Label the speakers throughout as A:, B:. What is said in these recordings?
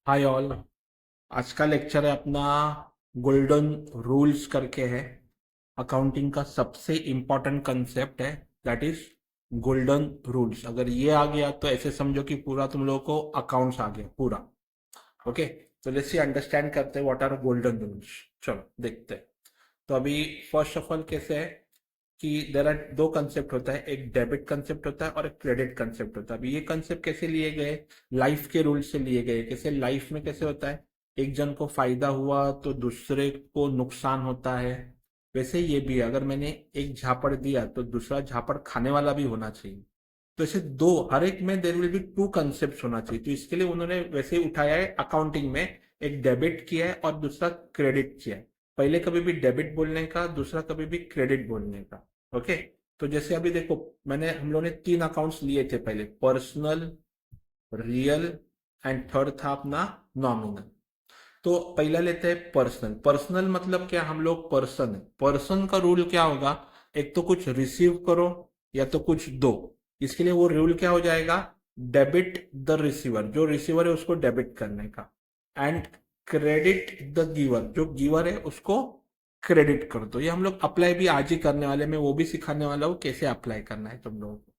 A: Hi all. आज का lecture है अपना गोल्डन रूल्स करके है। अकाउंटिंग का सबसे इम्पोर्टेंट कंसेप्ट है, दैट इज गोल्डन रूल्स। अगर ये आ गया तो ऐसे समझो कि पूरा तुम लोगों को अकाउंट्स आ गया पूरा। ओके, तो लेट्स सी अंडरस्टैंड करते हैं व्हाट आर गोल्डन रूल्स। चलो देखते हैं। तो अभी फर्स्ट ऑफ ऑल कैसे है कि देर आर दो कंसेप्ट होता है, एक डेबिट कंसेप्ट होता है और एक क्रेडिट कंसेप्ट होता है। अभी ये कंसेप्ट कैसे लिए गए? लाइफ के रूल से लिए गए। कैसे लाइफ में कैसे होता है, एक जन को फायदा हुआ तो दूसरे को नुकसान होता है। वैसे ये भी है, अगर मैंने एक झापड़ दिया तो दूसरा झापड़ खाने वाला भी होना चाहिए। तो ऐसे दो, हर एक में there will be two concept होना चाहिए। तो इसके लिए उन्होंने वैसे ही उठाया है अकाउंटिंग में, एक डेबिट किया है और दूसरा क्रेडिट किया है। पहले कभी भी डेबिट बोलने का, दूसरा कभी भी क्रेडिट बोलने का। ओके, तो जैसे अभी देखो, हम लोगों ने तीन अकाउंट्स लिए थे पहले, पर्सनल, रियल एंड थर्ड था अपना नॉमिनल। तो पहला लेते हैं पर्सनल। पर्सनल मतलब क्या, हम लोग पर्सन है। पर्सन का रूल क्या होगा, एक तो कुछ रिसीव करो या तो कुछ दो। इसके लिए वो रूल क्या हो जाएगा, डेबिट द रिसीवर, जो रिसीवर है उसको डेबिट करने का, एंड क्रेडिट द गिवर, जो गिवर है उसको क्रेडिट कर दो। ये हम लोग अप्लाई भी आज ही करने वाले, मैं वो भी सिखाने वाला हूँ कैसे अप्लाई करना है तुम लोगों को।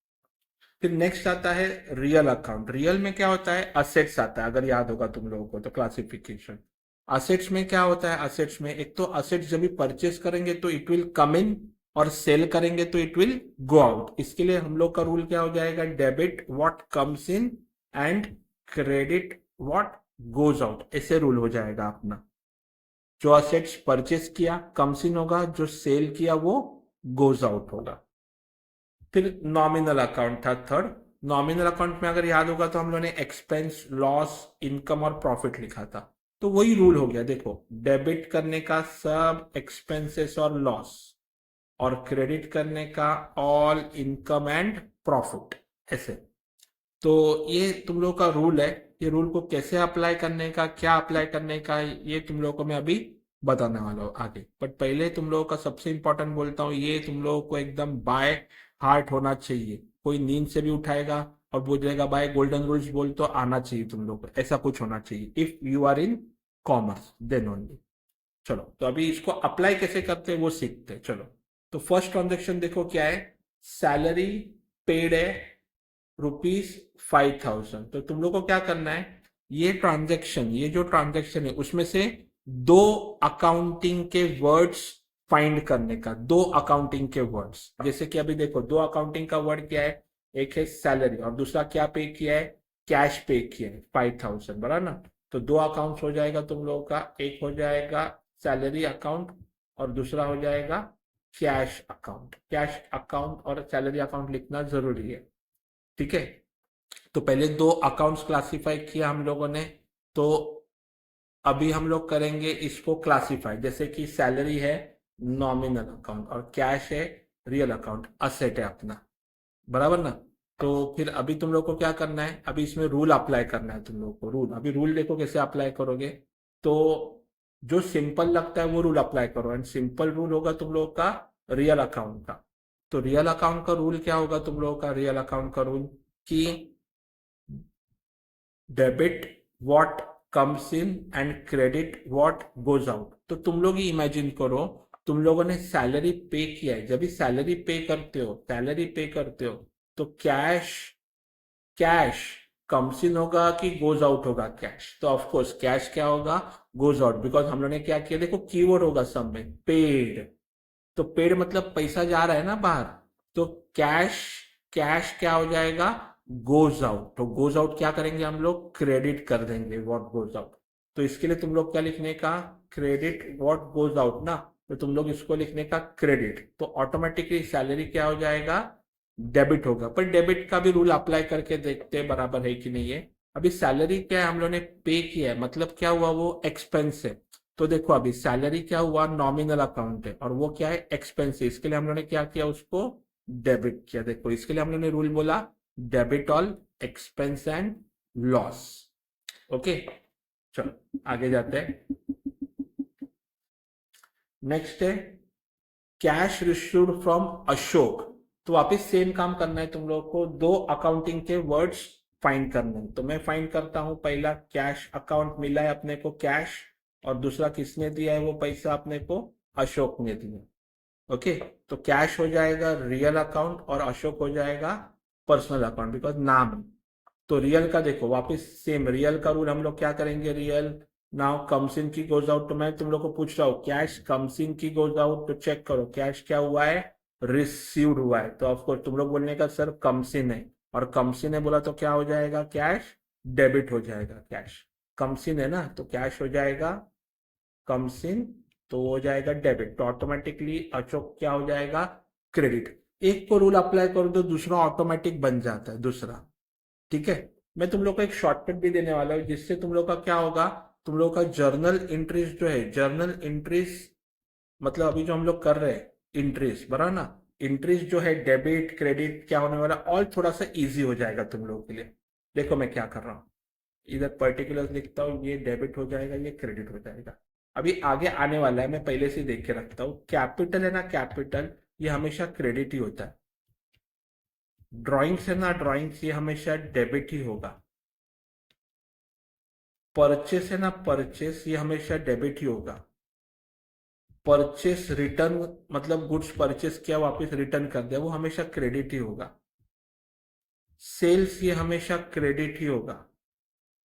A: फिर नेक्स्ट आता है रियल अकाउंट। रियल में क्या होता है, असेट्स आता है, अगर याद होगा तुम लोगों को तो क्लासिफिकेशन। असेट्स में क्या होता है, असेट्स में एक तो असेट्स जब भी परचेस करेंगे तो इट विल कम इन, और सेल करेंगे तो इट विल गो आउट। इसके लिए हम लोग का रूल क्या हो जाएगा, debit what comes in and credit what goes out. ऐसे रूल हो जाएगा अपना। जो असेट्स परचेस किया कम्स इन होगा, जो सेल किया वो गोज आउट होगा। फिर नॉमिनल अकाउंट था थर्ड। नॉमिनल अकाउंट में अगर याद होगा तो हम लोगों ने एक्सपेंस, लॉस, इनकम और प्रॉफिट लिखा था। तो वही रूल हो गया, देखो डेबिट करने का सब एक्सपेंसेस और लॉस, और क्रेडिट करने का ऑल इनकम एंड प्रॉफिट। ऐसे। तो ये तुम लोग का रूल है। ये रूल को कैसे अप्लाई करने का, क्या अप्लाई करने का, ये तुम लोगों को मैं अभी बताने वाला हूँ आगे। बट पहले तुम लोगों का सबसे इंपॉर्टेंट बोलता हूँ, ये तुम लोगों को एकदम बाय हार्ट होना चाहिए। कोई नींद से भी उठाएगा और बोलेगा बाय गोल्डन रूल्स बोल, तो आना चाहिए तुम लोग को, ऐसा कुछ होना चाहिए if you are in commerce then only. चलो, तो अभी इसको अप्लाई कैसे करते हैं वो सीखते हैं। चलो, तो फर्स्ट ट्रांजेक्शन देखो क्या है, सैलरी पेड है ₹5,000। तो तुम लोग को क्या करना है, ये ट्रांजैक्शन, ये जो ट्रांजैक्शन है उसमें से दो अकाउंटिंग के वर्ड्स फाइंड करने का, दो अकाउंटिंग के वर्ड्स। जैसे कि अभी देखो, दो अकाउंटिंग का वर्ड क्या है, एक है सैलरी और दूसरा क्या पे किया है, कैश पे किया है 5,000, बराबर ना। तो दो अकाउंट्स हो जाएगा तुम लोगों का, एक हो जाएगा सैलरी अकाउंट और दूसरा हो जाएगा कैश अकाउंट। कैश अकाउंट और सैलरी अकाउंट लिखना जरूरी है, ठीक है। तो पहले दो अकाउंट्स क्लासिफाई किया हम लोगों ने। तो अभी हम लोग करेंगे इसको क्लासिफाई, जैसे कि सैलरी है नॉमिनल अकाउंट और कैश है रियल अकाउंट, असेट है अपना, बराबर ना। तो फिर अभी तुम लोग को क्या करना है, अभी इसमें रूल अप्लाई करना है तुम लोग को। रूल, अभी रूल देखो कैसे अप्लाई करोगे। तो जो सिंपल लगता है वो रूल अप्लाई करो, एंड सिंपल रूल होगा तुम लोग का रियल अकाउंट का। तो रियल अकाउंट का रूल क्या होगा तुम लोगों का, रियल अकाउंट का रूल कि debit what comes in and credit what goes out. तो तुम लोग ही इमेजिन करो, तुम लोगों ने सैलरी पे किया है। जब भी सैलरी पे करते हो, सैलरी पे करते हो, तो कैश, कैश कम्स इन होगा कि गोज आउट होगा कैश। तो ऑफ कोर्स कैश क्या होगा, गोज आउट, बिकॉज हम लोगों ने क्या किया, देखो कीवर्ड होगा सब में, पेड। तो पेड मतलब पैसा जा रहा है ना बाहर। तो कैश, कैश क्या हो जाएगा, गोज आउट। तो गोज आउट क्या करेंगे हम लोग, क्रेडिट कर देंगे व्हाट गोज आउट। तो इसके लिए तुम लोग क्या लिखने का, क्रेडिट व्हाट गोज आउट ना। तो तुम लोग इसको लिखने का क्रेडिट, तो ऑटोमेटिकली सैलरी क्या हो जाएगा, डेबिट होगा। पर डेबिट का भी रूल अप्लाई करके देखते हैं बराबर है कि नहीं है। अभी सैलरी क्या है, हम लोगों ने पे किया है, मतलब क्या हुआ, वो एक्सपेंस है। तो देखो अभी सैलरी क्या हुआ, नॉमिनल अकाउंट है, और वो क्या है, एक्सपेंस है। इसके लिए हम लोगों ने क्या किया, उसको डेबिट किया। देखो इसके लिए हम लोगों ने रूल बोला, debit all expense and loss. Okay, चलो आगे जाते हैं। नेक्स्ट है कैश रिसीव्ड फ्रॉम अशोक। तो वापिस सेम काम करना है तुम लोग को, दो अकाउंटिंग के वर्ड्स फाइंड करना है। तो मैं फाइंड करता हूँ, पहला कैश अकाउंट मिला है अपने को कैश, और दूसरा किसने दिया है वो पैसा अपने को, अशोक ने दिया। ओके, तो कैश हो जाएगा रियल अकाउंट और अशोक हो जाएगा पर्सनल अकाउंट, बिकॉज नाम है। तो रियल का देखो वापस सेम रियल का रूल हम लोग क्या करेंगे, रियल नाउ कम्स इन की गोज आउट। तो मैं तुम लोग को पूछ रहा हूँ कैश कम्स इन की गोज आउट, तो चेक करो कैश क्या हुआ है, रिसीव्ड हुआ है। तो ऑफकोर्स तुम लोग बोलने का सर कम्स इन है, और कम्स इन है बोला तो क्या हो जाएगा, कैश डेबिट हो जाएगा। कैश कम्स इन है ना, तो कैश हो जाएगा कम्स इन, तो हो जाएगा डेबिट। तो ऑटोमेटिकली अशोक क्या हो जाएगा, क्रेडिट। एक को रूल अप्लाई कर दो, दूसरा ऑटोमेटिक बन जाता है दूसरा। ठीक है, मैं तुम लोग को एक शॉर्टकट भी देने वाला हूँ, जिससे तुम लोग का क्या होगा, तुम लोग का जर्नल इंट्रीज जो है, जर्नल इंट्रीज मतलब अभी जो हम लोग कर रहे हैं इंट्रीज, बराबर ना, इंट्रीज जो है डेबिट क्रेडिट क्या होने वाला, और थोड़ा सा इजी हो जाएगा तुम लोगों के लिए। देखो मैं क्या कर रहा हूँ, इधर पर्टिकुलर लिखता हूँ, ये डेबिट हो जाएगा, ये क्रेडिट हो जाएगा। अभी आगे आने वाला है, मैं पहले से देख के रखता हूँ। कैपिटल है ना, कैपिटल ये हमेशा क्रेडिट ही होता है। ड्राइंग्स है ना, ड्राइंग्स ये हमेशा डेबिट ही होगा। परचेस है ना, परचेस ये हमेशा डेबिट ही होगा। परचेस रिटर्न मतलब गुड्स परचेस किया वापस रिटर्न कर दिया, वो हमेशा क्रेडिट ही होगा। सेल्स ये हमेशा क्रेडिट ही होगा,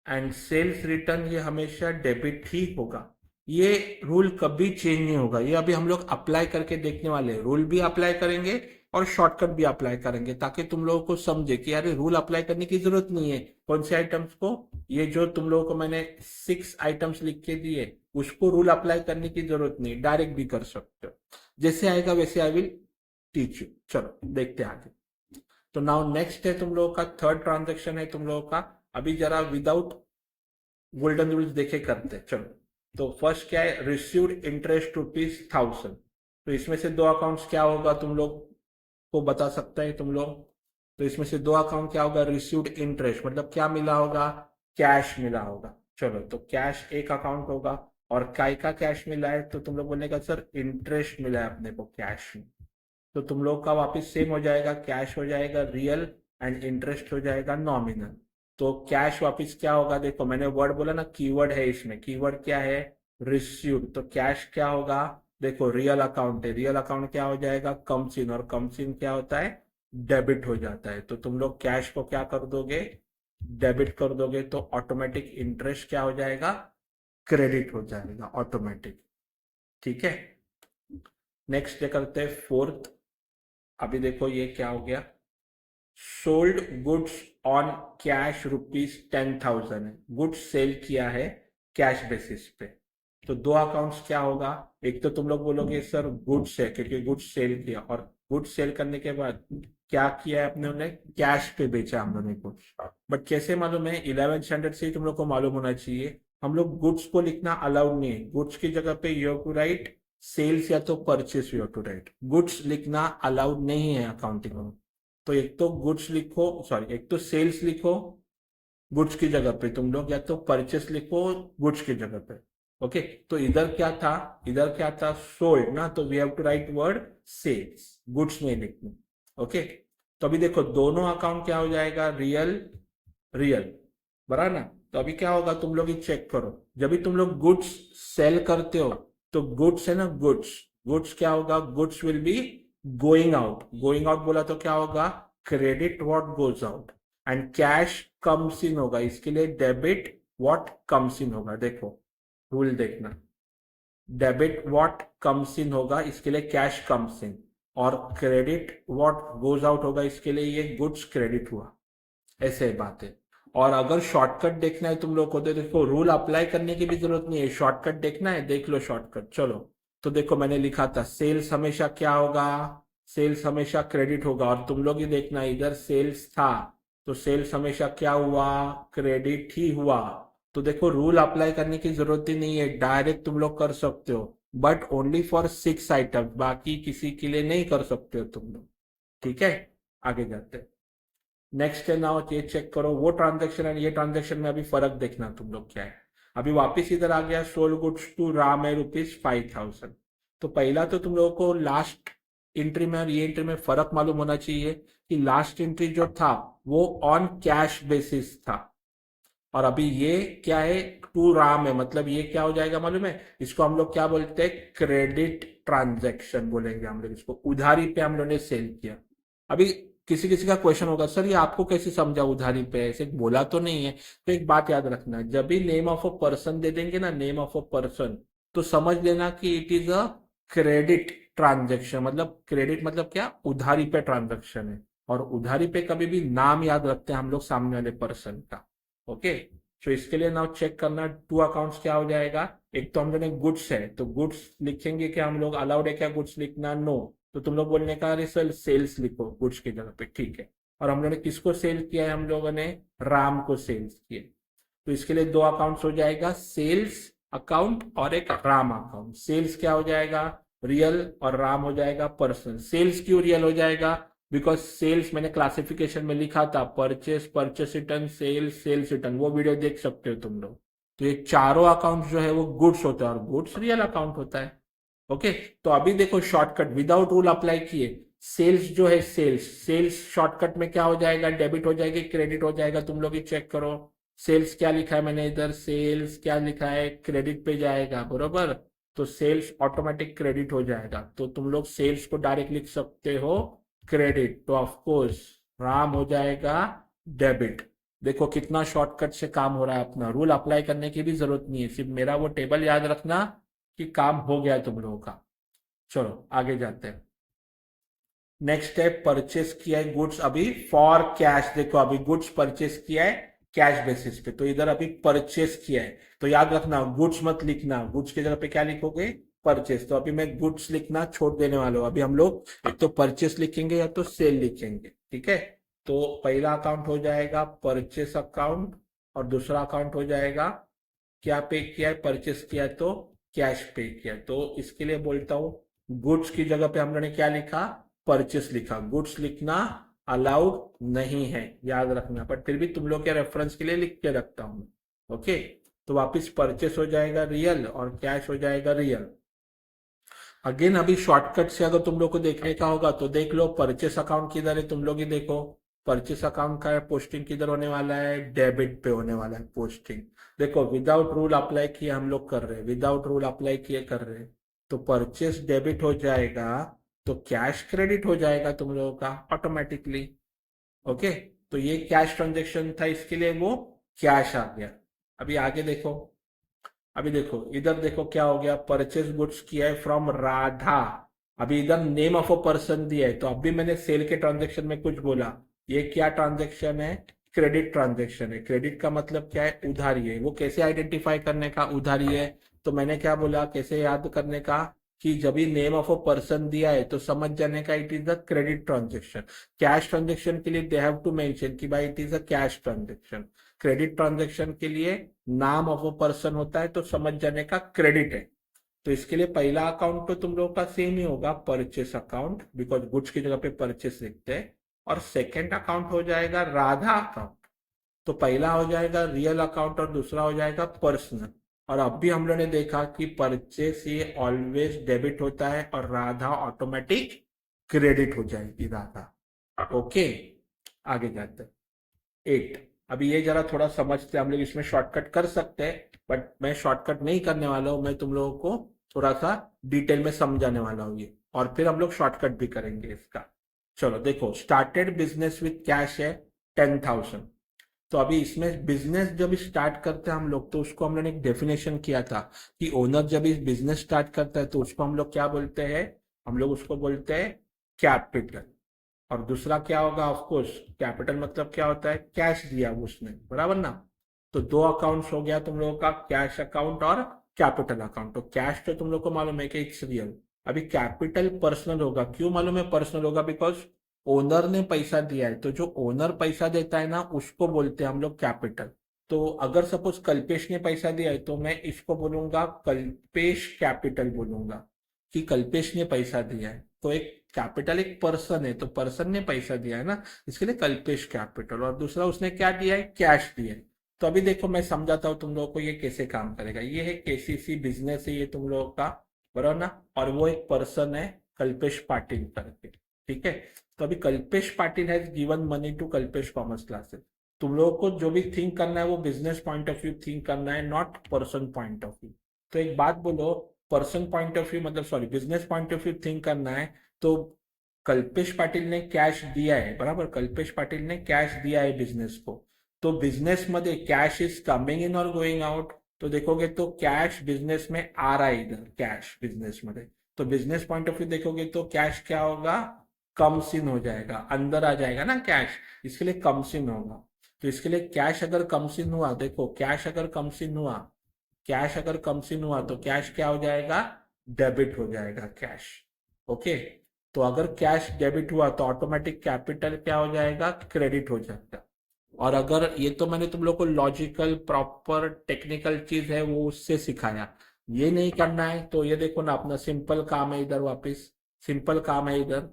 A: एंड सेल्स रिटर्न ये हमेशा डेबिट ही होगा। ये रूल कभी चेंज नहीं होगा। ये अभी हम लोग अप्लाई करके देखने वाले हैं, रूल भी अप्लाई करेंगे और शॉर्टकट भी अप्लाई करेंगे, ताकि तुम लोगों को समझे कि यार रूल अप्लाई करने की जरूरत नहीं है। कौन से आइटम्स को, ये जो तुम लोगों को मैंने 6 आइटम्स लिख के दिए, उसको रूल अप्लाई करने की जरूरत नहीं, डायरेक्ट भी कर सकते हो। जैसे आएगा वैसे आई विल टीच यू। चलो देखते हैं आगे। तो नाउ नेक्स्ट है तुम लोगों का थर्ड ट्रांजेक्शन है तुम लोगों का। अभी जरा विदाउट गोल्डन रूल्स देखे करते हैं, चलो। तो फर्स्ट क्या है, रिसीव्ड इंटरेस्ट ₹1000। तो इसमें से दो अकाउंट्स क्या होगा तुम लोग को बता सकता है तुम लोग। तो इसमें से दो अकाउंट क्या होगा, रिसीव्ड इंटरेस्ट मतलब क्या मिला होगा, कैश मिला होगा। चलो तो कैश एक अकाउंट होगा, और काय का कैश मिला है, तो तुम लोग बोलेगा सर इंटरेस्ट मिला है अपने को कैश में। तो तुम लोग का वापस सेम हो जाएगा, कैश हो जाएगा रियल एंड इंटरेस्ट हो जाएगा नॉमिनल। तो कैश वापस क्या होगा, देखो मैंने वर्ड बोला ना, कीवर्ड है इसमें, कीवर्ड क्या है, रिसीव्ड। तो कैश क्या होगा, देखो रियल अकाउंट है, रियल अकाउंट क्या हो जाएगा, कम्स इन, और कम्स इन क्या होता है, डेबिट हो जाता है। तो तुम लोग कैश को क्या कर दोगे, डेबिट कर दोगे, तो ऑटोमेटिक इंटरेस्ट क्या हो जाएगा, क्रेडिट हो जाएगा ऑटोमेटिक। ठीक है, नेक्स्ट करते हैं फोर्थ। अभी देखो ये क्या हो गया, सोल्ड गुड्स ऑन कैश ₹10,000 है, गुड्स सेल किया है कैश बेसिस पे। तो दो अकाउंट्स क्या होगा, एक तो तुम लोग बोलोगे सर गुड्स है, क्योंकि गुड्स सेल किया, और गुड्स सेल करने के बाद क्या किया है अपने ने, कैश पे बेचा हम लोगों ने गुड्स। बट कैसे मालूम है, 11th स्टैंडर्ड से ही तुम लोग को मालूम होना चाहिए, हम लोग गुड्स को लिखना अलाउड नहीं है। गुड्स की जगह पे you have to write sales या तो purchase, you have to write, goods लिखना अलाउड नहीं है अकाउंटिंग में। तो एक तो गुड्स लिखो, सॉरी एक तो सेल्स लिखो गुड्स की जगह पे तुम लोग, या तो परचेस लिखो गुड्स की जगह पे। ओके, तो इधर क्या था, इधर क्या था, सोल्ड ना, तो we have to write word sales, goods नहीं लिखना। ओके, तो अभी देखो दोनों अकाउंट क्या हो जाएगा, रियल रियल, बराबर ना। तो अभी क्या होगा, तुम लोग ही चेक करो, जब भी तुम लोग गुड्स सेल करते हो, तो गुड्स है ना, गुड्स, गुड्स क्या होगा, goods will be going out. Going out बोला तो क्या होगा, credit what goes out, and cash comes in होगा, इसके लिए डेबिट व्हाट कम्स इन होगा। देखो रूल देखना, डेबिट व्हाट कम्स इन होगा, इसके लिए कैश कम्स इन, और क्रेडिट व्हाट गोज आउट होगा, इसके लिए ये गुड्स क्रेडिट हुआ। ऐसे बात है। और अगर शॉर्टकट देखना है तुम लोग को, तो देखो रूल अप्लाई करने की भी जरूरत नहीं है, शॉर्टकट देखना है देख लो शॉर्टकट। चलो तो देखो मैंने लिखा था सेल्स हमेशा क्या होगा, सेल्स हमेशा क्रेडिट होगा, और तुम लोग ही देखना इधर सेल्स था, तो सेल्स हमेशा क्या हुआ, क्रेडिट ही हुआ। तो देखो रूल अप्लाई करने की जरूरत ही नहीं है, डायरेक्ट तुम लोग कर सकते हो, बट ओनली फॉर 6 आइटम, बाकी किसी के लिए नहीं कर सकते हो तुम लोग। ठीक है, आगे जाते हैं। नेक्स्ट है नाउ, ये चेक करो वो ट्रांजेक्शन है, ये ट्रांजेक्शन में अभी फर्क देखना तुम लोग क्या है। अभी वापस इधर आ गया, सोल्ड गुड्स टू राम है ₹5,000। तो पहला तो तुम लोगों को लास्ट एंट्री में और ये एंट्री में फर्क मालूम होना चाहिए कि लास्ट एंट्री जो था वो ऑन कैश बेसिस था, और अभी ये क्या है, टू राम है, मतलब ये क्या हो जाएगा मालूम है, इसको हम लोग क्या बोलते हैं, क्रेडिट ट्रांजैक्शन बोलेंगे हम लोग इसको। उधारी पे हम लोगों ने सेल किया। अभी किसी किसी का क्वेश्चन होगा, सर ये आपको कैसे समझा उधारी पे, ऐसे बोला तो नहीं है। तो एक बात याद रखना, जब भी नेम ऑफ अ पर्सन दे देंगे ना, नेम ऑफ अ पर्सन, तो समझ लेना कि it is a credit transaction. मतलब क्रेडिट मतलब क्या, उधारी पे ट्रांजेक्शन है। और उधारी पे कभी भी नाम याद रखते हैं हम लोग सामने वाले पर्सन का। ओके, तो इसके लिए नाउ चेक करना टू अकाउंट्स क्या हो जाएगा। एक तो हम लोग ने गुड्स है, तो गुड्स लिखेंगे क्या हम लोग, अलाउड है क्या गुड्स लिखना, नो। तो तुम लोग बोलने का अरे सर सेल्स लिखो गुड्स की जगह पे, ठीक है। और हम लोग ने किसको सेल किया है, हम लोगों ने राम को सेल्स किया। तो इसके लिए दो अकाउंट्स हो जाएगा, सेल्स अकाउंट और एक राम अकाउंट। सेल्स क्या हो जाएगा, रियल, और राम हो जाएगा पर्सनल। सेल्स क्यों रियल हो जाएगा, बिकॉज सेल्स मैंने क्लासिफिकेशन में लिखा था, purchase, purchase return, sales, sales return, वो वीडियो देख सकते हो तुम लोग। तो ये चारों अकाउंट जो है वो गुड्स होता है, और गुड्स रियल अकाउंट होता है। ओके, तो अभी देखो शॉर्टकट विदाउट रूल अप्लाई किए, सेल्स जो है, सेल्स, सेल्स शॉर्टकट में क्या हो जाएगा, डेबिट हो जाएगी, क्रेडिट हो जाएगा, तुम लोग ही चेक करो। सेल्स क्या लिखा है मैंने इधर, सेल्स क्या लिखा है, क्रेडिट पे जाएगा, बरोबर। तो सेल्स ऑटोमेटिक क्रेडिट हो जाएगा, तो तुम लोग सेल्स को डायरेक्ट लिख सकते हो क्रेडिट, तो ऑफ कोर्स राम हो जाएगा डेबिट। देखो कितना शॉर्टकट से काम हो रहा है अपना, रूल अप्लाई करने की भी जरूरत नहीं है, सिर्फ मेरा वो टेबल याद रखना कि काम हो गया तुम लोगों का। चलो आगे जाते हैं। नेक्स्ट है परचेस किया है गुड्स अभी फॉर कैश। देखो अभी गुड्स परचेस किया है कैश बेसिस पे, तो इधर अभी परचेस किया है, तो याद रखना गुड्स मत लिखना, गुड्स की जगह पे क्या लिखोगे, परचेस। तो अभी मैं गुड्स लिखना छोड़ देने वाला हूं, अभी हम लोग एक तो परचेस लिखेंगे या तो सेल लिखेंगे, ठीक है। तो पहला अकाउंट हो जाएगा परचेस अकाउंट, और दूसरा अकाउंट हो जाएगा क्या पे किया है, परचेस किया है तो कैश पे किया है। तो इसके लिए बोलता हूँ गुड्स की जगह पे हम लोगों ने क्या लिखा, परचेस लिखा। गुड्स लिखना अलाउड नहीं है, याद रखना, बट फिर भी तुम लोग के रेफरेंस के लिए लिख के रखता हूं। ओके, तो वापिस परचेस हो जाएगा रियल और कैश हो जाएगा रियल। अगेन अभी शॉर्टकट से अगर तुम लोग को देखने का होगा तो देख लो, परचेस अकाउंट किधर है, तुम लोग ही देखो। परचेस अकाउंट का पोस्टिंग किधर होने वाला है, डेबिट पे होने वाला है पोस्टिंग। देखो विदाउट रूल अप्लाई किए हम लोग कर रहे हैं, विदाउट रूल अप्लाई किए कर रहे हैं। तो परचेस डेबिट हो जाएगा, तो कैश क्रेडिट हो जाएगा तुम लोगों का ऑटोमेटिकली। ओके, तो ये कैश ट्रांजेक्शन था, इसके लिए वो कैश आ गया। अभी आगे देखो, अभी देखो इधर देखो क्या हो गया, परचेस गुड्स किया है फ्रॉम राधा। अभी इधर नेम ऑफ अ पर्सन दिया है, तो अभी मैंने सेल के ट्रांजेक्शन में कुछ बोला, ये क्या ट्रांजेक्शन है, क्रेडिट ट्रांजेक्शन है। क्रेडिट का मतलब क्या है, उधारी है। वो कैसे आइडेंटिफाई करने का उधारी है, तो मैंने क्या बोला, कैसे याद करने का, कि जब भी नेम ऑफ अ पर्सन दिया है तो समझ जाने का it is the credit transaction. Cash transaction के लिए दे हैव टू मेंशन कि भाई it is a cash transaction. Credit transaction के लिए नाम ऑफ अ पर्सन होता है, तो समझ जाने का क्रेडिट है। तो इसके लिए पहला अकाउंट तो तुम लोगों का सेम ही होगा, परचेस अकाउंट, बिकॉज गुड्स की जगह पे परचेस लिखते हैं। और सेकेंड अकाउंट हो जाएगा राधा अकाउंट। तो पहला हो जाएगा रियल अकाउंट और दूसरा हो जाएगा पर्सनल। और अब भी हम लोगों ने देखा कि परचेस ये ऑलवेज डेबिट होता है और राधा ऑटोमेटिक क्रेडिट हो जाएगी राधा। ओके, आगे जाते हैं। 8, अभी ये जरा थोड़ा समझते हैं हम लोग, इसमें शॉर्टकट कर सकते हैं, बट मैं शॉर्टकट नहीं करने वाला हूं, मैं तुम लोगों को थोड़ा सा डिटेल में समझाने वाला हूँ ये, और फिर हम लोग शॉर्टकट भी करेंगे इसका। चलो देखो, स्टार्टेड बिजनेस विथ कैश है 10,000। तो अभी इसमें बिजनेस जब स्टार्ट करते हैं हम लोग, तो उसको हम लोग ने एक डेफिनेशन किया था कि ओनर जब इस बिजनेस स्टार्ट करता है तो उसको हम लोग क्या बोलते हैं, हम लोग उसको बोलते हैं कैपिटल। और दूसरा क्या होगा, ऑफ कोर्स कैपिटल मतलब क्या होता है, कैश दिया उसने, बराबर ना। तो दो अकाउंट्स हो गया तुम लोगों का, कैश अकाउंट और कैपिटल अकाउंट। तो कैश तो तुम लोग को मालूम है कि इट्स रियल। अभी कैपिटल पर्सनल होगा, क्यों मालूम है पर्सनल होगा, बिकॉज ओनर ने पैसा दिया है, तो जो ओनर पैसा देता है ना उसको बोलते हैं हम लोग कैपिटल। तो अगर सपोज कल्पेश ने पैसा दिया है तो मैं इसको बोलूंगा कल्पेश कैपिटल बोलूंगा, कि कल्पेश ने पैसा दिया है। तो एक कैपिटल एक पर्सन है, तो पर्सन ने पैसा दिया है ना, इसके लिए कल्पेश कैपिटल। और दूसरा उसने क्या दिया है, कैश दिया है। तो अभी देखो मैं समझाता हूँ तुम लोगों को ये कैसे काम करेगा। ये है केसीसी बिजनेस है ये तुम लोगों का, बराबर ना, और वो एक पर्सन है कल्पेश पाटिल करके, ठीक है। तो अभी Kalpesh Patil has given money to Kalpesh commerce classes. तुम लोगों को जो भी थिंक करना है वो business point of view think करना है, not person point of view. तो एक बात बोलो, पर्सन पॉइंट ऑफ व्यू मतलब sorry business point of view think करना है तो कल्पेश पाटिल ने कैश दिया है, बराबर, कल्पेश पाटिल ने कैश दिया है बिजनेस को। तो बिजनेस मध्ये कैश इज कमिंग इन और गोइंग आउट, तो देखोगे तो कैश बिजनेस में आ रहा है इधर, कैश बिजनेस मध्ये। तो बिजनेस पॉइंट ऑफ व्यू देखोगे तो कैश क्या होगा, कम्स इन हो जाएगा, अंदर आ जाएगा ना कैश, इसके लिए कम्स इन होगा। तो इसके लिए कैश अगर कम्स इन हुआ, देखो कैश अगर कम्स इन हुआ, कैश अगर कम्स इन हुआ तो कैश क्या हो जाएगा, डेबिट हो जाएगा कैश। ओके, तो अगर कैश डेबिट हुआ तो ऑटोमेटिक कैपिटल क्या हो जाएगा, क्रेडिट हो जाएगा। और अगर ये तो मैंने तुम लोग को लॉजिकल प्रॉपर टेक्निकल चीज है वो उससे सिखाया, ये नहीं करना है तो ये देखो ना, अपना सिंपल काम है इधर, वापस सिंपल काम है इधर,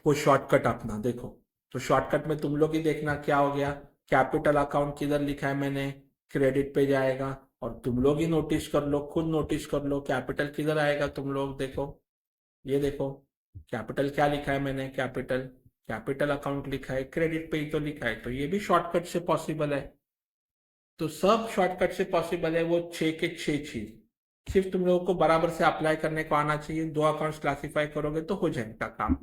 A: वो शॉर्टकट अपना देखो। तो शॉर्टकट में तुम लोग ही देखना क्या हो गया, कैपिटल अकाउंट किधर लिखा है मैंने, क्रेडिट पे जाएगा। और तुम लोग ही नोटिस कर लो, खुद नोटिस कर लो कैपिटल किधर आएगा, तुम लोग देखो, ये देखो कैपिटल क्या लिखा है मैंने, कैपिटल, कैपिटल अकाउंट लिखा है, क्रेडिट पे ही तो लिखा है, तो ये भी शॉर्टकट से पॉसिबल है। तो सब शॉर्टकट से पॉसिबल है, वो 6 के 6 चीज सिर्फ तुम लोगों को बराबर से अप्लाई करने को आना चाहिए। 2 अकाउंट्स क्लासिफाई करोगे तो हो जाएगा काम।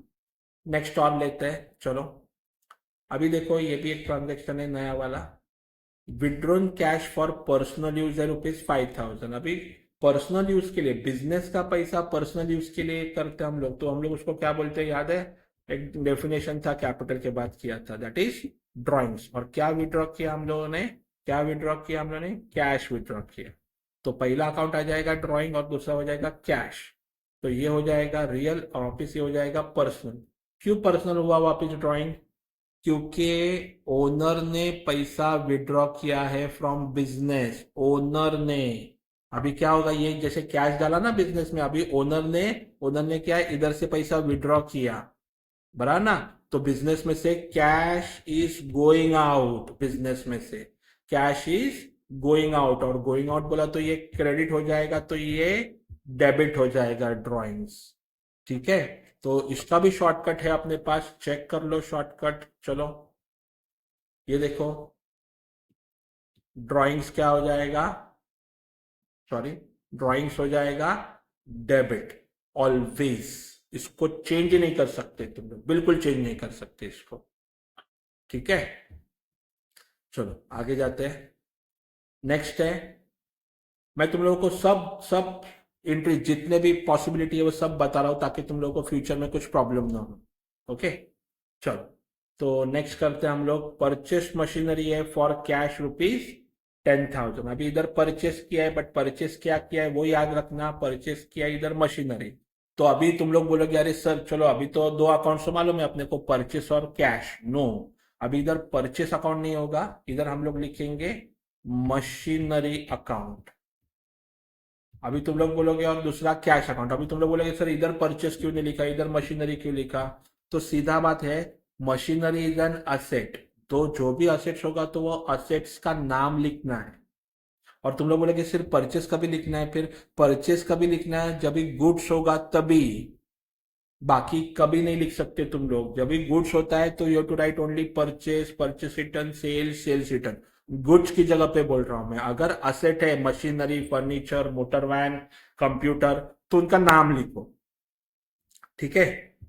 A: नेक्स्ट और लेते हैं, चलो। अभी देखो ये भी एक ट्रांजेक्शन है नया वाला, withdrawn cash for personal use है ₹5,000। अभी पर्सनल यूज के लिए, बिजनेस का पैसा पर्सनल यूज के लिए करते हम लोग, तो हम लोग उसको क्या बोलते हैं याद है, एक डेफिनेशन था कैपिटल के बाद किया था, दैट इज ड्रॉइंग्स। और क्या विड्रॉ किया हम लोगों ने, क्या विड्रॉ किया हम लोगों ने, कैश विड्रॉ किया। तो पहला अकाउंट आ जाएगा ड्रॉइंग और दूसरा हो जाएगा कैश। तो ये हो जाएगा रियल और वापिस ये हो जाएगा पर्सनल। क्यों पर्सनल हुआ वापिस ड्रॉइंग, क्योंकि ओनर ने पैसा विड्रॉ किया है फ्रॉम बिजनेस, ओनर ने। अभी क्या होगा, ये जैसे कैश डाला ना बिजनेस में, अभी ओनर ने क्या है, इधर से पैसा विड्रॉ किया, बराबर ना। तो बिजनेस में से cash is going out, business में से कैश इज गोइंग आउट, और गोइंग आउट बोला तो ये क्रेडिट हो जाएगा, तो ये डेबिट हो जाएगा ड्रॉइंग्स, ठीक है। तो इसका भी शॉर्टकट है अपने पास, चेक कर लो शॉर्टकट, चलो ये देखो, ड्रॉइंग्स क्या हो जाएगा, सॉरी, ड्रॉइंग्स हो जाएगा डेबिट ऑलवेज। इसको चेंज नहीं कर सकते तुम लोग, बिल्कुल चेंज नहीं कर सकते इसको, ठीक है। चलो आगे जाते हैं। नेक्स्ट है, मैं तुम लोगों को सब सब एंट्री जितने भी पॉसिबिलिटी है वो सब बता रहा हूं ताकि तुम लोगों को फ्यूचर में कुछ प्रॉब्लम ना हो, ओके। चलो, तो नेक्स्ट करते हैं हम लोग, परचेस मशीनरी है फॉर कैश ₹10,000। अभी इधर परचेस किया है, बट परचेस क्या किया है वो याद रखना, परचेस किया है इधर मशीनरी। तो अभी तुम लोग बोलोगे अरे सर चलो अभी तो 2 अकाउंट से मालूम है अपने को, परचेस और कैश, नो, अभी इधर परचेस अकाउंट नहीं होगा, इधर हम लोग लिखेंगे मशीनरी अकाउंट। अभी तुम लोग बोलोगे और दूसरा कैश अकाउंट, अभी तुम लोग बोलोगे सर इधर परचेस क्यों नहीं लिखा, इधर मशीनरी क्यों लिखा। तो सीधा बात है, मशीनरी इज एन असेट, तो जो भी असेट्स होगा तो वो असेट्स का नाम लिखना है। और तुम लोग बोलोगे सिर्फ परचेस का भी लिखना है, फिर परचेस का भी लिखना है जब भी गुड्स होगा तभी, बाकी कभी नहीं लिख सकते तुम लोग। जब भी गुड्स होता है तो you to write only purchase, purchase return, sales, sales return, goods की जगह पे बोल रहा हूं मैं। अगर असेट है machinery, furniture, motor van, computer, तो उनका नाम लिखो, ठीक है।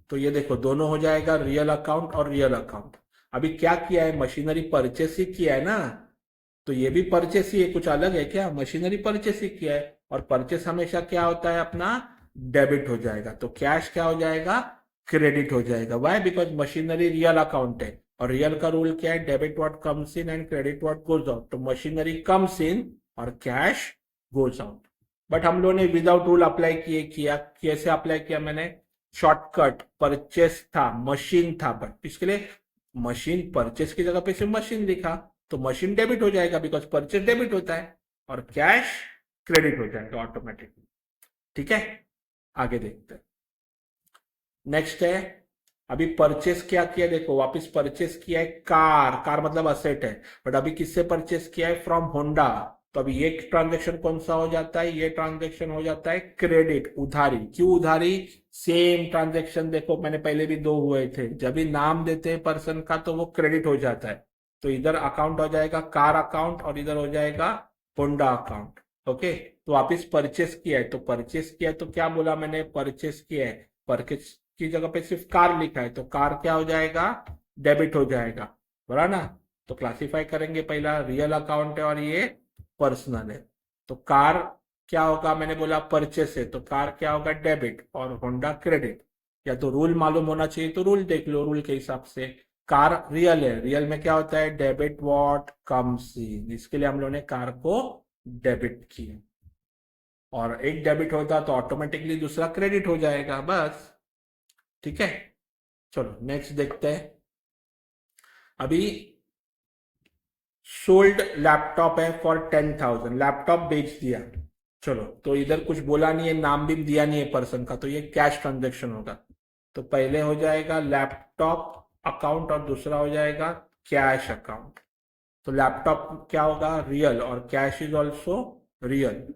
A: तो ये देखो दोनों हो जाएगा, रियल अकाउंट और रियल अकाउंट। अभी क्या किया है, मशीनरी परचेस ही किया है ना, तो ये भी परचेस ही है, कुछ अलग है क्या, मशीनरी परचेस ही किया है। और परचेस हमेशा क्या होता है अपना, डेबिट हो जाएगा, तो कैश क्या हो जाएगा, क्रेडिट हो जाएगा। Why, because machinery real account है, और रियल का रूल क्या है, debit what comes in and credit what goes out. तो मशीनरी कम्स इन और कैश गोज आउट। बट हम लोगों ने विदाउट रूल अप्लाई किया, कैसे अप्लाई किया मैंने, शॉर्टकट, परचेस था, मशीन था, बट इसके लिए मशीन परचेस की जगह पे सिर्फ मशीन लिखा, तो मशीन डेबिट हो जाएगा बिकॉज परचेस डेबिट होता है, और कैश क्रेडिट हो जाएगा ऑटोमेटिकली, ठीक है। आगे देखते हैं, नेक्स्ट है, अभी परचेस क्या किया, देखो वापस परचेस किया है कार, कार मतलब असेट है, बट अभी किससे परचेस किया है, फ्रॉम होंडा। तो अभी ये ट्रांजेक्शन कौन सा हो जाता है, ये ट्रांजेक्शन हो जाता है क्रेडिट, उधारी। क्यों उधारी? सेम ट्रांजेक्शन देखो मैंने पहले भी दो हुए थे, जब भी नाम देते हैं पर्सन का तो वो क्रेडिट हो जाता है। तो इधर अकाउंट हो जाएगा कार अकाउंट और इधर हो जाएगा होंडा अकाउंट। ओके, तो वापिस परचेस किया है, तो परचेस किया है तो क्या बोला मैंने, परचेस किया है, परचेस की जगह पे सिर्फ कार लिखा है तो कार क्या हो जाएगा, डेबिट हो जाएगा, बराबर ना। तो क्लासिफाई करेंगे, पहला रियल अकाउंट है और ये पर्सनल है। तो कार क्या होगा, मैंने बोला परचेस है तो कार क्या होगा, डेबिट, और होंडा क्रेडिट। या तो रूल मालूम होना चाहिए तो रूल देख लो, रूल के हिसाब से। कार रियल है, रियल में क्या होता है, डेबिट व्हाट कम्स इन, इसके लिए हम लोगों ने कार को डेबिट किया, और एक डेबिट होता तो ऑटोमेटिकली दूसरा क्रेडिट हो जाएगा, बस। ठीक है, चलो नेक्स्ट देखते हैं। अभी सोल्ड लैपटॉप है फॉर 10,000, लैपटॉप बेच दिया। चलो, तो इधर कुछ बोला नहीं है, नाम भी दिया नहीं है पर्सन का, तो ये कैश ट्रांजेक्शन होगा। तो पहले हो जाएगा लैपटॉप अकाउंट और दूसरा हो जाएगा कैश अकाउंट। तो लैपटॉप क्या होगा, रियल, और कैश इज ऑल्सो रियल।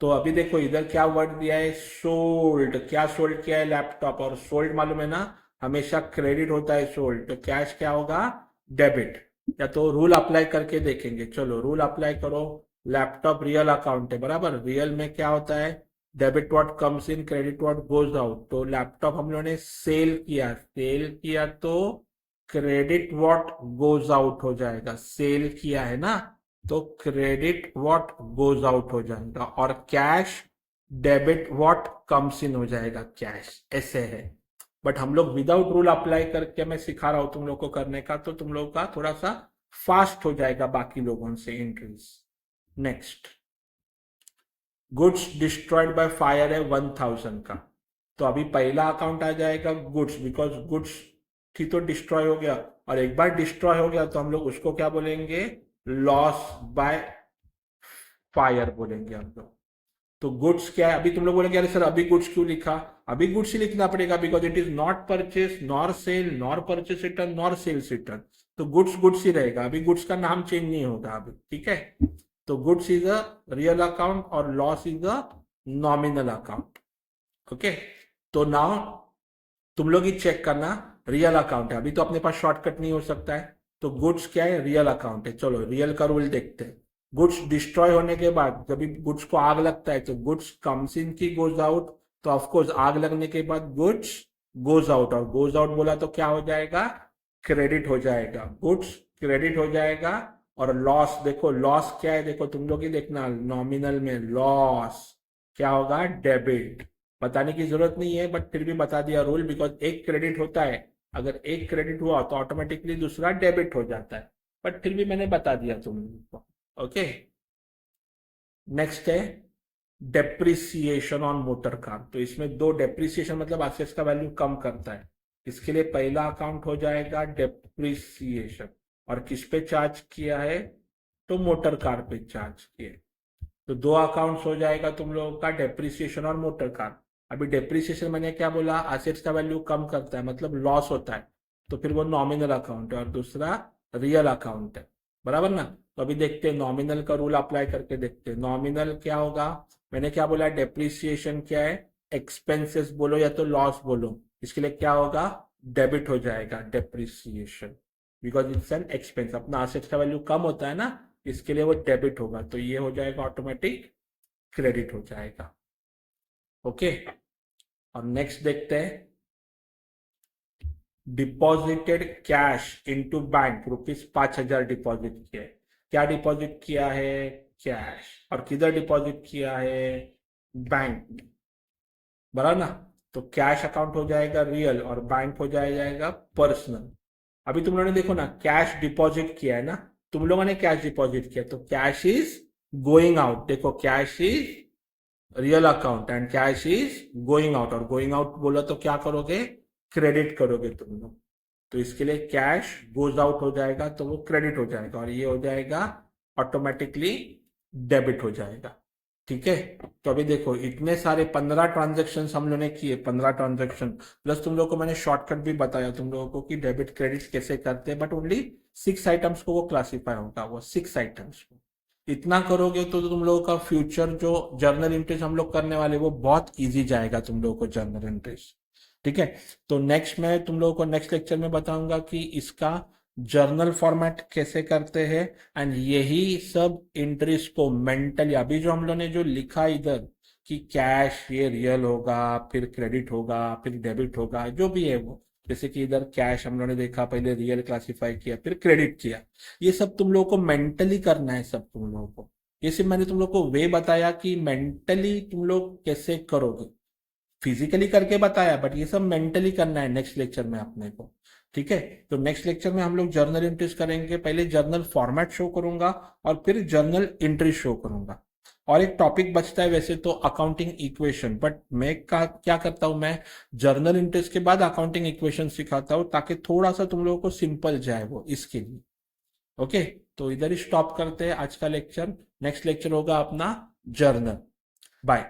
A: तो अभी देखो इधर क्या वर्ड दिया है, सोल्ड। क्या सोल्ड किया है, लैपटॉप, और सोल्ड मालूम है ना, हमेशा क्रेडिट होता है सोल्ड। तो कैश क्या होगा, डेबिट। या तो रूल अप्लाई करके देखेंगे, चलो रूल अप्लाई करो। लैपटॉप रियल अकाउंट है, बराबर, रियल में क्या होता है, debit what comes in, credit what goes out. तो लैपटॉप हम लोगों ने सेल किया, सेल किया तो क्रेडिट व्हाट गोज आउट हो जाएगा, सेल किया है ना, तो क्रेडिट व्हाट गोज आउट हो जाएगा, और कैश डेबिट व्हाट कम्स इन हो जाएगा, कैश, ऐसे है। बट हम लोग विदाउट रूल अप्लाई करके मैं सिखा रहा हूं तुम लोग को करने का, तो तुम लोग का थोड़ा सा फास्ट हो जाएगा बाकी लोगों से entries. Next, goods destroyed by fire है 1,000 का। तो अभी पहला अकाउंट आ जाएगा गुड्स, बिकॉज गुड्स थी तो डिस्ट्रॉय हो गया, और एक बार डिस्ट्रॉय हो गया तो हम लोग उसको क्या बोलेंगे, लॉस बाय फायर बोलेंगे हम लोग। तो गुड्स क्या है, अभी तुम लोग बोलेंगे अरे सर अभी गुड्स क्यों लिखा, अभी गुड्स ही लिखना पड़ेगा, because it is not purchase nor sale nor purchase return nor sales return. तो गुड्स गुड्स ही रहेगा, अभी गुड्स का नाम चेंज नहीं होगा अभी, ठीक है। तो goods is a real account और loss is a nominal account. Okay, तो नाउ तुम लोग ही चेक करना, रियल अकाउंट है, अभी तो अपने पास शॉर्टकट नहीं हो सकता है। तो गुड्स क्या है, रियल अकाउंट है। चलो रियल का रूल देखते हैं। गुड्स डिस्ट्रॉय होने के बाद जब भी गुड्स को आग लगता है तो गुड्स कम्स इन की गोज आउट, तो ऑफकोर्स आग लगने के बाद गुड्स गोज आउट, और गोज आउट बोला तो क्या हो जाएगा, क्रेडिट हो जाएगा, गुड्स क्रेडिट हो जाएगा। और लॉस देखो, लॉस क्या है, देखो तुम लोग ही देखना, नॉमिनल में लॉस क्या होगा, डेबिट। बताने की जरूरत नहीं है बट फिर भी बता दिया रूल, बिकॉज एक क्रेडिट होता है, अगर एक क्रेडिट हुआ तो ऑटोमेटिकली दूसरा डेबिट हो जाता है, बट फिर भी मैंने बता दिया तुम लोगों को। ओके, नेक्स्ट है डेप्रिसिएशन ऑन मोटर कार। तो इसमें दो, डेप्रिसिएशन मतलब असेट्स का वैल्यू कम करता है, इसके लिए पहला अकाउंट हो जाएगा डेप्रिसिएशन, और किस पे चार्ज किया है, तो मोटर कार पे चार्ज किया है। तो दो अकाउंट्स हो जाएगा तुम लोगों का, डेप्रिसिएशन और मोटर कार। अभी डेप्रिसिएशन मैंने क्या बोला, असेट्स का वैल्यू कम करता है, मतलब लॉस होता है, तो फिर वो नॉमिनल अकाउंट है, और दूसरा रियल अकाउंट है, बराबर ना। तो अभी देखते हैं नॉमिनल का रूल अप्लाई करके देखते हैं। नॉमिनल क्या होगा, मैंने क्या बोला, डेप्रिसिएशन क्या है, एक्सपेंसेस बोलो या तो लॉस बोलो, इसके लिए क्या होगा, डेबिट हो जाएगा depreciation, because it's an expense, अपना असेट्स का वैल्यू कम होता है ना, इसके लिए वो डेबिट होगा, तो ये हो जाएगा ऑटोमेटिक क्रेडिट हो जाएगा। ओके, और नेक्स्ट देखते हैं, deposited cash into bank, ₹5,000 deposit किया है। क्या डिपॉजिट किया है, कैश, और किधर डिपॉजिट किया है, बैंक, बराबर ना। तो कैश अकाउंट हो जाएगा रियल और बैंक हो जाएगा पर्सनल। अभी तुम लोगों ने देखो ना, कैश डिपॉजिट किया है ना, तुम लोगों ने कैश डिपॉजिट किया, तो कैश इज गोइंग आउट, देखो cash is real account and cash is going out, और गोइंग आउट बोला तो क्या करोगे, क्रेडिट करोगे तुम लोग। तो इसके लिए कैश गोज आउट हो जाएगा तो वो क्रेडिट हो जाएगा, और ये हो जाएगा ऑटोमेटिकली डेबिट हो जाएगा। ठीक है, तो अभी देखो इतने सारे 15 ट्रांजेक्शन हम लोगों ने किए, 15 ट्रांजेक्शन, प्लस तुम लोगों को मैंने शॉर्टकट भी बताया तुम लोगों को कि डेबिट क्रेडिट कैसे करते हैं, बट ओनली 6 आइटम्स को वो क्लासीफाई होगा, वो 6 आइटम्स को। इतना करोगे तो तुम लोगों का फ्यूचर जो जर्नल एंट्रीज हम लोग करने वाले वो बहुत इजी जाएगा तुम लोगों को जर्नल एंट्रीज। ठीक है, तो नेक्स्ट मैं तुम लोगों को नेक्स्ट लेक्चर में बताऊंगा कि इसका जर्नल फॉर्मेट कैसे करते हैं। एंड यही सब एंट्रीज को मेंटली अभी जो हम लोग ने जो लिखा इधर कि कैश ये रियल होगा, फिर क्रेडिट होगा, फिर डेबिट होगा, जो भी है वो, जैसे कि इधर कैश हम लोगों ने देखा, पहले रियल क्लासिफाई किया, फिर क्रेडिट किया, ये सब तुम लोगों को मेंटली करना है सब तुम लोगों को। ये सिर्फ मैंने तुम लोग को वे बताया कि मेंटली तुम लोग कैसे करोगे, फिजिकली करके बताया, बट ये सब मेंटली करना है नेक्स्ट लेक्चर में अपने को। ठीक है, तो नेक्स्ट लेक्चर में हम लोग जर्नल एंट्रीज करेंगे, पहले जर्नल फॉर्मेट शो करूंगा और फिर जर्नल एंट्री शो करूंगा। और एक टॉपिक बचता है वैसे तो अकाउंटिंग इक्वेशन, बट मैं क्या करता हूं, मैं जर्नल एंट्रीज के बाद अकाउंटिंग इक्वेशन सिखाता हूं ताकि थोड़ा सा तुम लोगों को सिंपल जाए वो, इसके लिए। ओके, तो इधर ही स्टॉप करते हैं आज का लेक्चर। नेक्स्ट लेक्चर होगा अपना जर्नल। बाय।